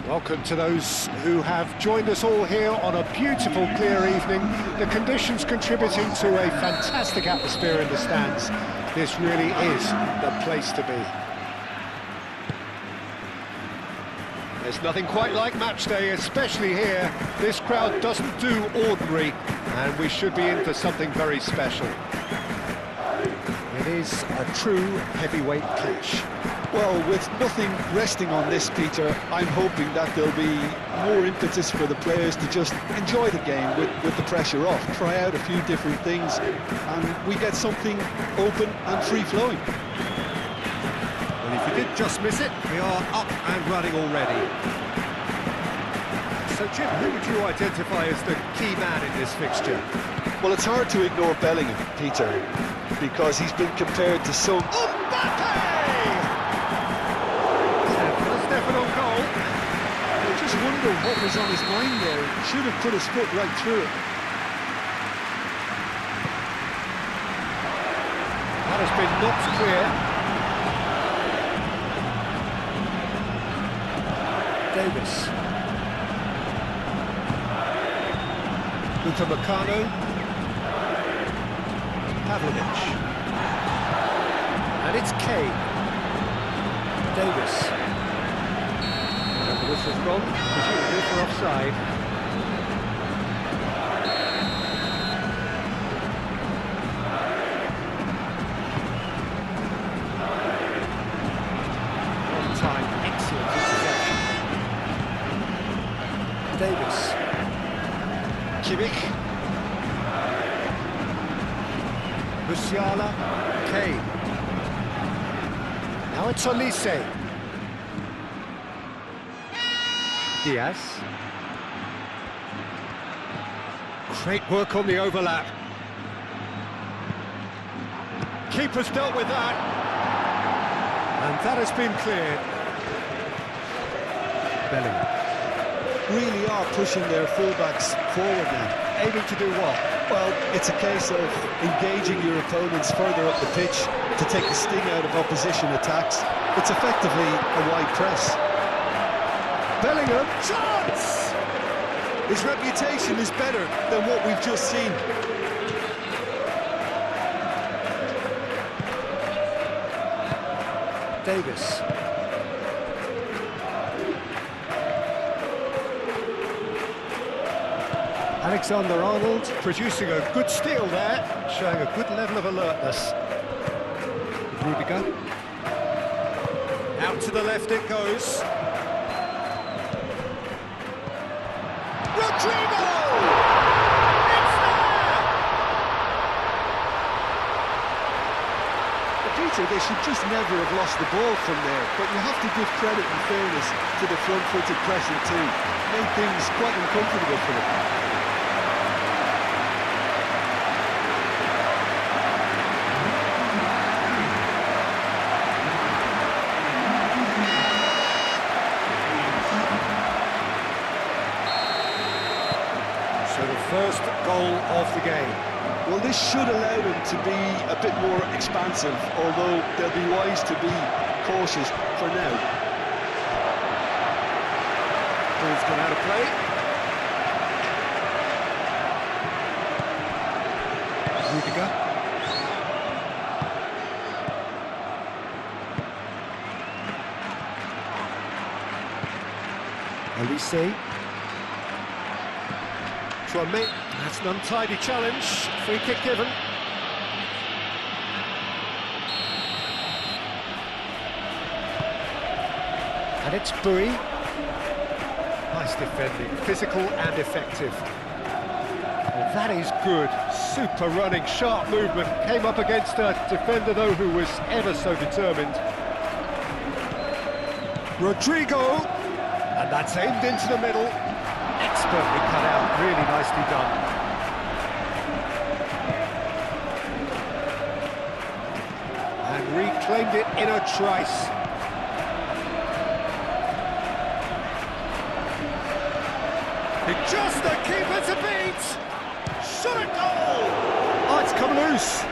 Welcome to those who have joined us all here on a beautiful, clear evening. The conditions contributing to a fantastic atmosphere in the stands. This really is the place to be. There's nothing quite like match day, especially here. This crowd doesn't do ordinary, and we should be in for something very special. It is a true heavyweight clash. Well, with nothing resting on this, Peter, I'm hoping that there'll be more impetus for the players to just enjoy the game with the pressure off, try out a few different things, and we get something open and free-flowing. And if you did just miss it, we are up and running already. So, Jim, who would you identify as the key man in this fixture? Well, it's hard to ignore Bellingham, Peter, because he's been compared to some... I just wonder what was on his mind there. He should have put his foot right through it. That has been knocked clear. Davis. Upamecano. Pavlovic. And it's Kane. Davis. The whistle's gone, presumably for offside. On time, excellent interception. Davis. Kimmich. Musiala. Kane. Now it's Olise. Diaz. Great work on the overlap. Keeper's dealt with that. And that has been cleared. Bellingham. really are pushing their fullbacks forward now. Aiming to do what? Well, it's a case of engaging your opponents further up the pitch to take the sting out of opposition attacks. It's effectively a wide press. Bellingham, chance! His reputation is better than what we've just seen. Davis. Alexander-Arnold producing a good steal there, showing a good level of alertness. Rudiger. Out to the left it goes. Rodrigo! It's there! Peter, they should just never have lost the ball from there, but you have to give credit and fairness to the front-footed pressing too. Made things quite uncomfortable for them. First goal of the game. Well, this should allow them to be a bit more expansive, although they'll be wise to be cautious for now. Ball's gone out of play. Rudiger. Olise. That's an untidy challenge. Free kick given. And it's Bui. Nice defending, physical and effective. Well, that is good. Super running, sharp movement. Came up against a defender, though, who was ever so determined. Rodrigo. And that's aimed into the middle. Expertly cut out, really nicely done. And reclaimed it in a trice. Just the keeper to beat! Shot a goal! Oh, it's come loose.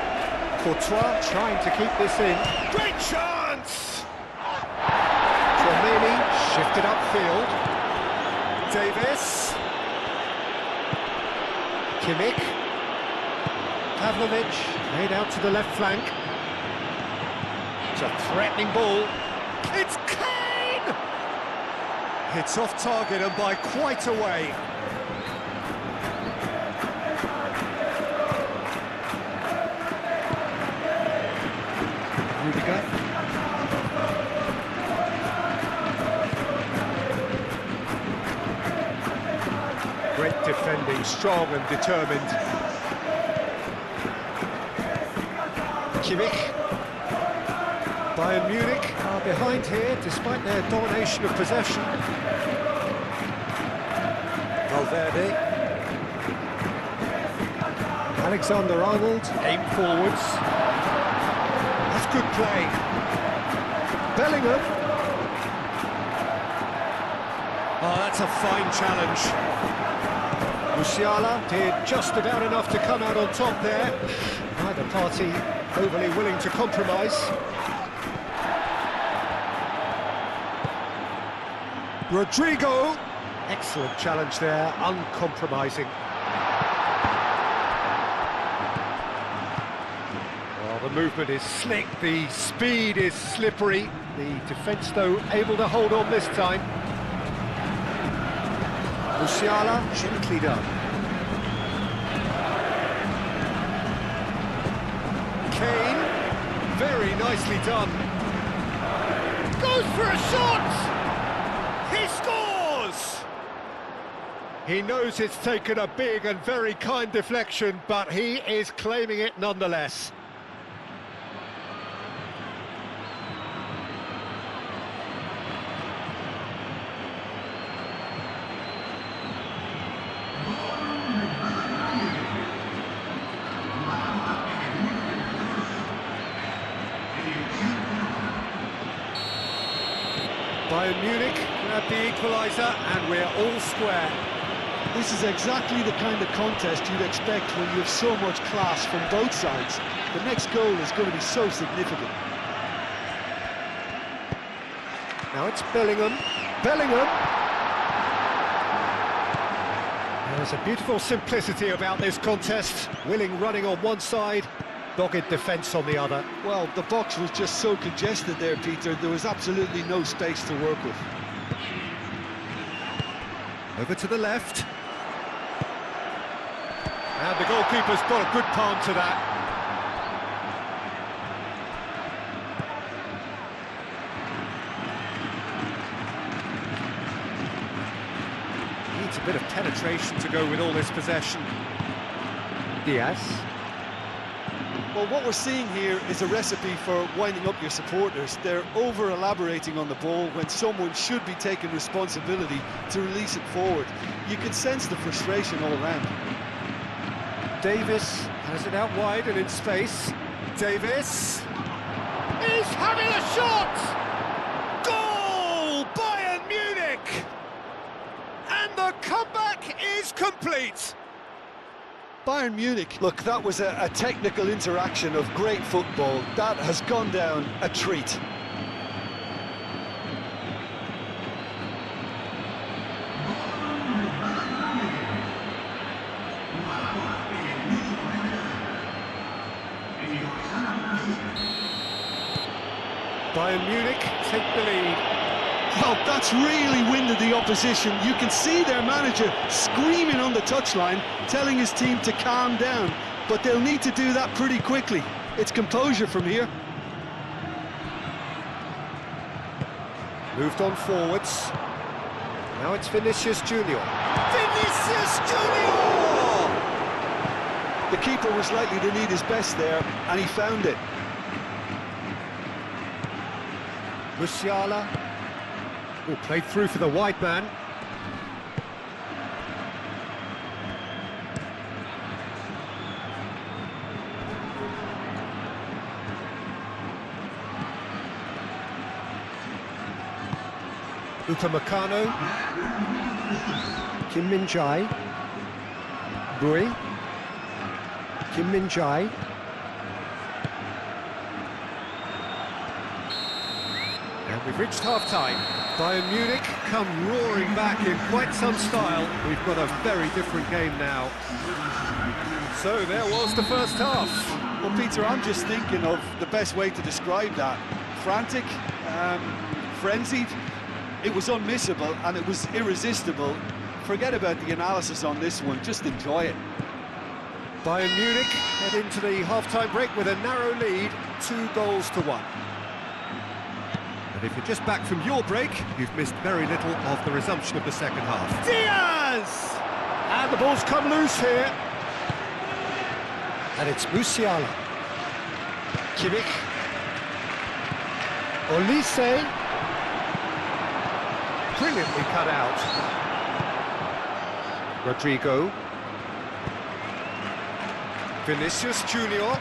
Courtois trying to keep this in. Great chance! Tchouaméni shifted upfield. Davis. Kimmich. Pavlovic, made out to the left flank. It's a threatening ball. It's Kane! It's off target and by quite a way. Rudiger. Great defending, strong and determined. Kimmich. Bayern Munich are behind here despite their domination of possession. Valverde. Alexander-Arnold, aim forwards. That's good play. Bellingham. Oh, that's a fine challenge. Musiala did just about enough to come out on top there. Neither party overly willing to compromise. Rodrigo. Excellent challenge there, uncompromising. Well, the movement is slick, the speed is slippery. The defence, though, able to hold on this time. Musiala, gently done. Kane, very nicely done. Goes for a shot! He scores! He knows it's taken a big and very kind deflection, but he is claiming it nonetheless. Bayern Munich grab the equaliser and we're all square. This is exactly the kind of contest you'd expect when you have so much class from both sides. The next goal is going to be so significant. Now it's Bellingham. Bellingham! There's a beautiful simplicity about this contest. Willing running on one side, dogged defence on the other. Well, the box was just so congested there, Peter. There was absolutely no space to work with. Over to the left. And the goalkeeper's got a good palm to that. Needs a bit of penetration to go with all this possession. Diaz. Well, what we're seeing here is a recipe for winding up your supporters. They're over-elaborating on the ball when someone should be taking responsibility to release it forward. You can sense the frustration all around. Davis has it out wide and in space. Davis is having a shot! Goal! Bayern Munich! And the comeback is complete! Bayern Munich, look, that was a technical interaction of great football. That has gone down a treat. Bayern Munich take the lead. Oh, that's really winded the opposition. You can see their manager screaming on the touchline, telling his team to calm down. But they'll need to do that pretty quickly. It's composure from here. Moved on forwards. Now it's Vinicius Junior. Vinicius Junior! The keeper was likely to need his best there, and he found it. Musiala. Oh, played through for the wide man. Upamecano. Kim Min-jae. Bui. Kim Min-jae. And we've reached half-time. Bayern Munich come roaring back in quite some style. We've got a very different game now. So there was the first half. Well, Peter, I'm just thinking of the best way to describe that. Frantic, frenzied. It was unmissable and it was irresistible. Forget about the analysis on this one, just enjoy it. Bayern Munich head into the half-time break with a narrow lead, 2-1. And if you're just back from your break, you've missed very little of the resumption of the second half. Diaz! And the ball's come loose here. And it's Musiala. Kimmich. Olise. Brilliantly cut out. Rodrigo. Vinicius Junior.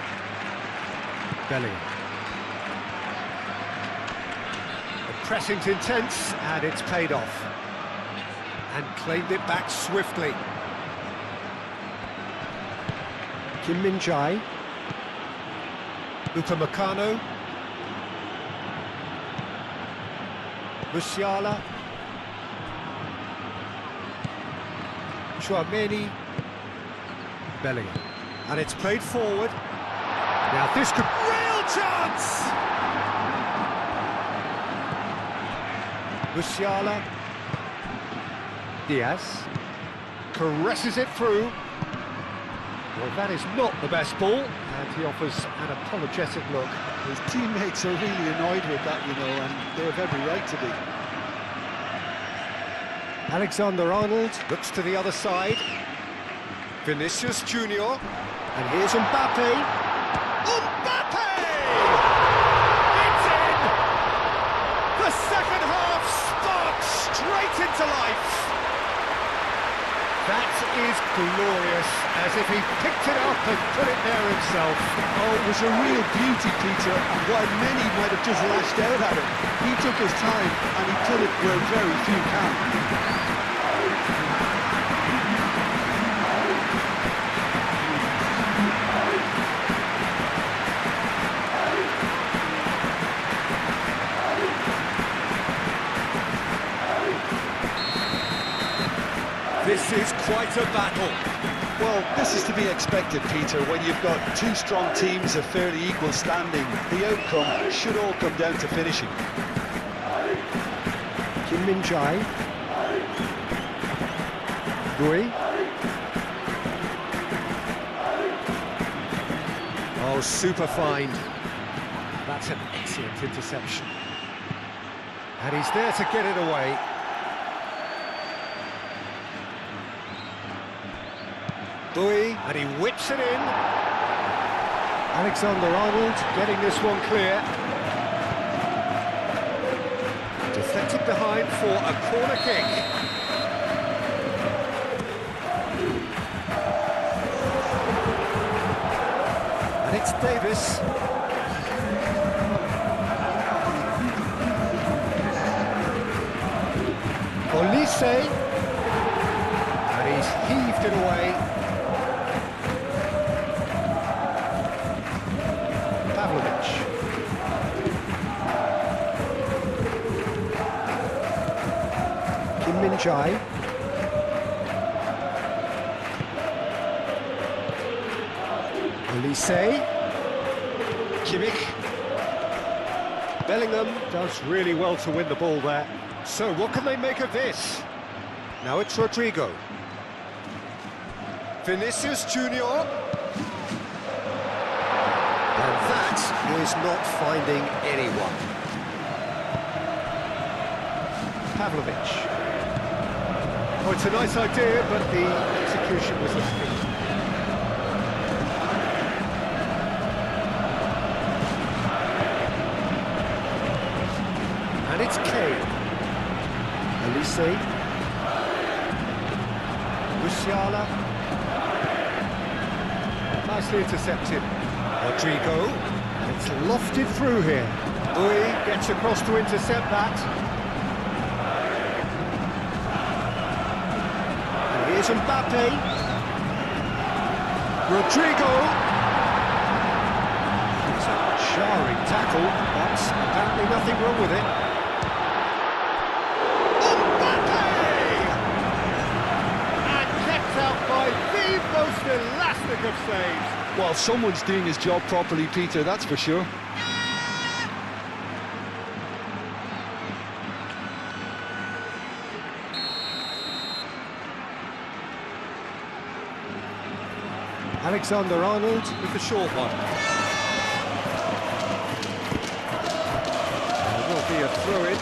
Bellingham. The pressing's intense, and it's paid off. And claimed it back swiftly. Kim Min-jae. Upamecano. Musiala. Chouameni. Bellingham. And it's played forward. Now this could... Real chance! Musiala. Diaz. Caresses it through. Well, that is not the best ball, and he offers an apologetic look. His teammates are really annoyed with that, you know, and they have every right to be. Alexander-Arnold looks to the other side. Vinicius Junior. And here's Mbappe. Mbappe! It's in! The second half sparks straight into life. That is glorious, as if he picked it up and put it there himself. Oh, it was a real beauty, Peter, and while many might have just lashed out at it, he took his time and he put it where very few can. This is quite a battle. Well, this is to be expected, Peter, when you've got two strong teams of fairly equal standing. The outcome should all come down to finishing. Kim Min-jae. Gui. Oh, super find. That's an excellent interception. And he's there to get it away. Bui, and he whips it in. Alexander-Arnold getting this one clear. Deflected behind for a corner kick. And it's Davis. Olise. And he's heaved it away. Kim Min-jae. Olise. Kimmich. Bellingham does really well to win the ball there. So what can they make of this? Now it's Rodrigo. Vinicius Junior. And that is not finding anyone. Pavlovic. Oh, it's a nice idea, but the execution was lacking. And it's Kane. Olise. Musiala. Nicely intercepted. Rodrigo. And it's lofted through here. Bui gets across to intercept that. Here's Mbappe. Rodrigo. It's a jarring tackle, but apparently nothing wrong with it. of saves. Well, someone's doing his job properly, Peter, that's for sure. Alexander-Arnold with the short one. There will be a throw-in.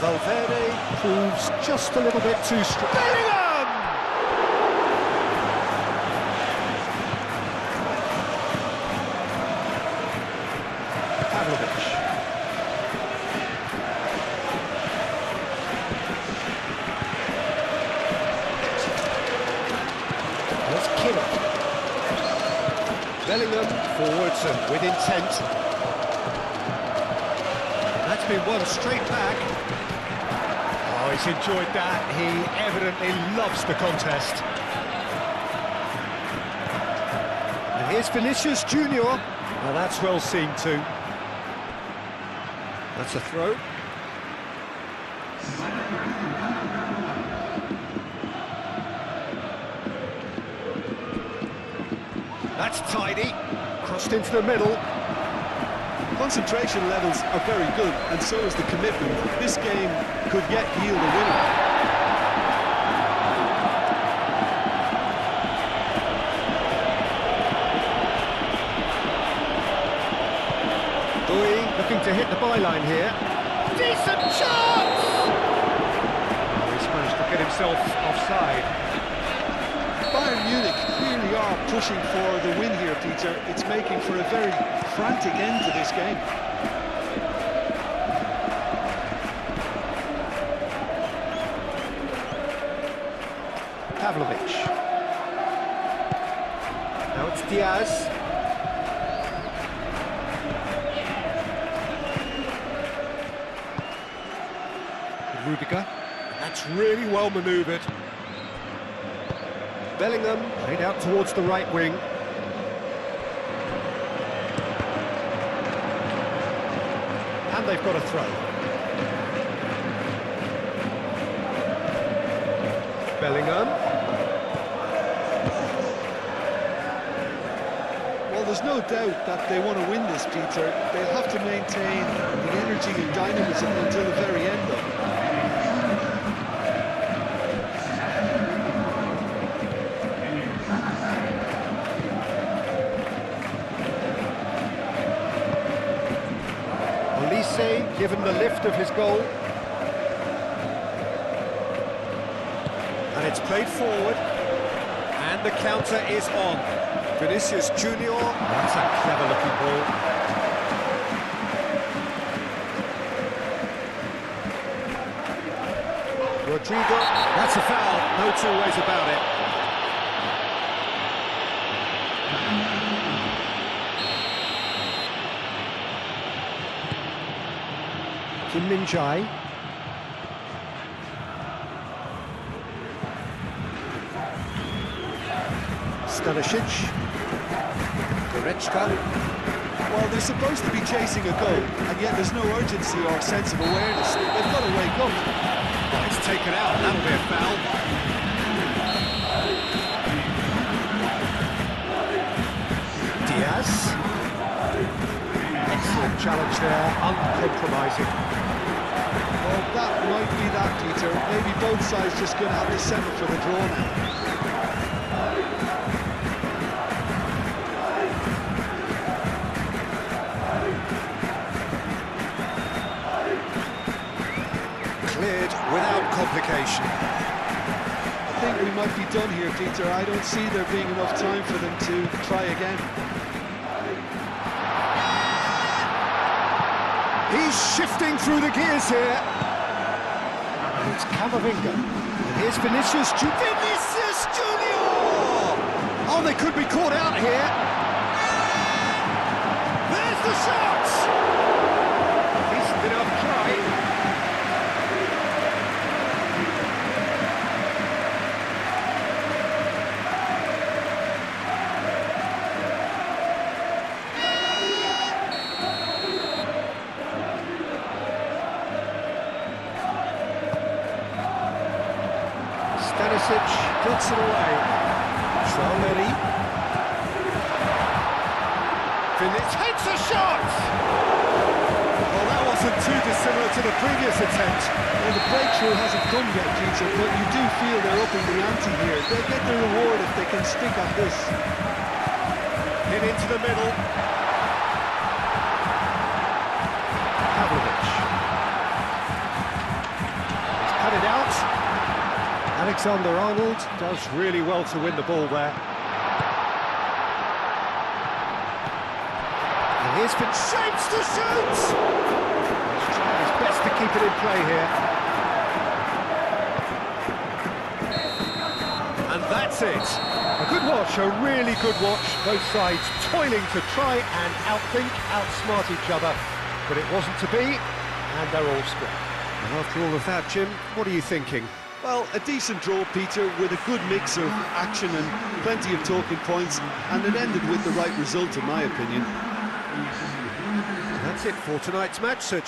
Valverde proves just a little bit too strong. Bellingham! Pavlovic. There's Killer. Bellingham forwards and with intent. That's been won straight back. Oh, he's enjoyed that. He evidently loves the contest. And here's Vinicius Junior. Now that's well seen too. That's a throw. That's tidy. Crossed into the middle. Concentration levels are very good, and so is the commitment. This game could yet yield a winner. Looking to hit the byline here. Decent chance! Oh, he's managed to get himself offside. Bayern Munich really are pushing for the win here, Peter. It's making for a very frantic end to this game. Pavlovic. Now it's Diaz. Rudiger, and that's really well manoeuvred. Bellingham played out towards the right wing. And they've got a throw. Bellingham. Well, there's no doubt that they want to win this, Peter. They'll have to maintain the energy and dynamism until the very end, though. Given the lift of his goal. And it's played forward. And the counter is on. Vinicius Junior. That's a clever looking ball. Rodrigo. That's a foul. No two ways about it. Kim Min-jae. Stanisic. Goretzka. Well, they're supposed to be chasing a goal, and yet there's no urgency or sense of awareness. They've got to wake up. Oh, it's taken out. That'll be a foul. Diaz. Excellent challenge there, uncompromising. Well, that might be that, Peter. Maybe both sides just going to have to settle for the draw now. Cleared without complication. I think we might be done here, Peter. I don't see there being enough time for them to try again. He's shifting through the gears here. And it's Camavinga. And here's Vinicius Junior. Vinicius Junior! Oh, they could be caught out here. There's the shot! Decent enough try. puts it away. Traoré. Phillips hits a shot! Well, that wasn't too dissimilar to the previous attempt. Well, the breakthrough hasn't come yet, Peter, but you do feel they're upping the ante here. They'll get their reward if they can stick at this. Hit into the middle. Pavlovic. He's cut it out. Alexander-Arnold does really well to win the ball there. And here's been shapes to shoot! He's trying his best to keep it in play here. And that's it. A good watch, a really good watch. Both sides toiling to try and outthink, outsmart each other. But it wasn't to be, and they're all split. And after all of that, Jim, what are you thinking? Well, a decent draw, Peter, with a good mix of action and plenty of talking points, and it ended with the right result, in my opinion. That's it for tonight's match. So